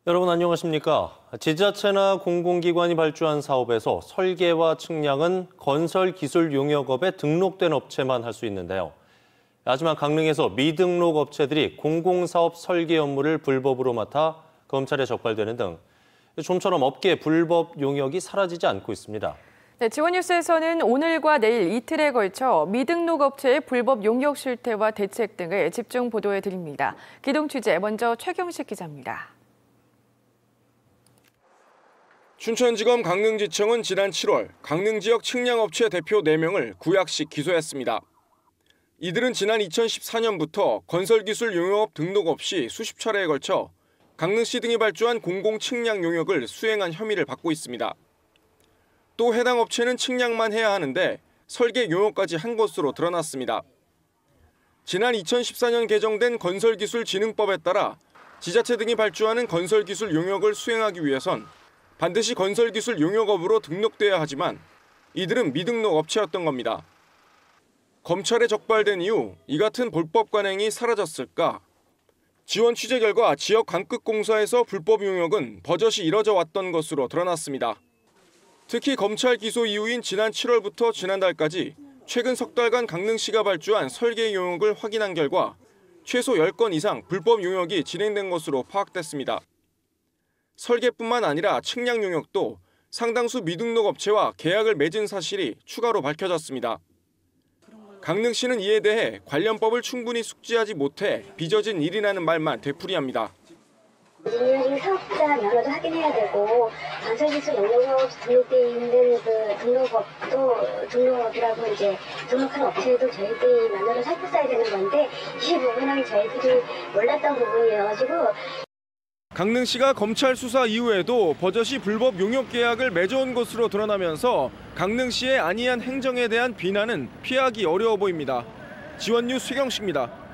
여러분 안녕하십니까? 지자체나 공공기관이 발주한 사업에서 설계와 측량은 건설기술용역업에 등록된 업체만 할 수 있는데요. 하지만 강릉에서 미등록 업체들이 공공사업 설계 업무를 불법으로 맡아 검찰에 적발되는 등 좀처럼 업계 불법 용역이 사라지지 않고 있습니다. 네, 지원뉴스에서는 오늘과 내일 이틀에 걸쳐 미등록 업체의 불법 용역 실태와 대책 등을 집중 보도해 드립니다. 기동 취재 먼저 최경식 기자입니다. 춘천지검 강릉지청은 지난 7월 강릉 지역 측량업체 대표 4명을 구약식 기소했습니다. 이들은 지난 2014년부터 건설기술 용역업 등록 없이 수십 차례에 걸쳐 강릉시 등이 발주한 공공 측량 용역을 수행한 혐의를 받고 있습니다. 또 해당 업체는 측량만 해야 하는데 설계 용역까지 한 것으로 드러났습니다. 지난 2014년 개정된 건설기술진흥법에 따라 지자체 등이 발주하는 건설기술 용역을 수행하기 위해선 반드시 건설기술 용역업으로 등록돼야 하지만 이들은 미등록 업체였던 겁니다. 검찰에 적발된 이후 이 같은 불법 관행이 사라졌을까? 지원 취재 결과 지역 관급공사에서 불법 용역은 버젓이 이뤄져 왔던 것으로 드러났습니다. 특히 검찰 기소 이후인 지난 7월부터 지난달까지 최근 석 달간 강릉시가 발주한 설계 용역을 확인한 결과 최소 10건 이상 불법 용역이 진행된 것으로 파악됐습니다. 설계뿐만 아니라 측량 용역도 상당수 미등록 업체와 계약을 맺은 사실이 추가로 밝혀졌습니다. 강릉시는 이에 대해 관련법을 충분히 숙지하지 못해 빚어진 일이라는 말만 되풀이합니다. 인연이 사업자 면허도 확인해야 되고 건설기술 용역업 등록돼 있는 그 등록업도 등록업이라고 이제 등록한 업체도 저희들이 면허를 살폈어야 되는 건데 이 부분은 저희들이 몰랐던 부분이어가지고. 강릉시가 검찰 수사 이후에도 버젓이 불법 용역 계약을 맺어온 것으로 드러나면서 강릉시의 안이한 행정에 대한 비난은 피하기 어려워 보입니다. 지원뉴스 최경식입니다.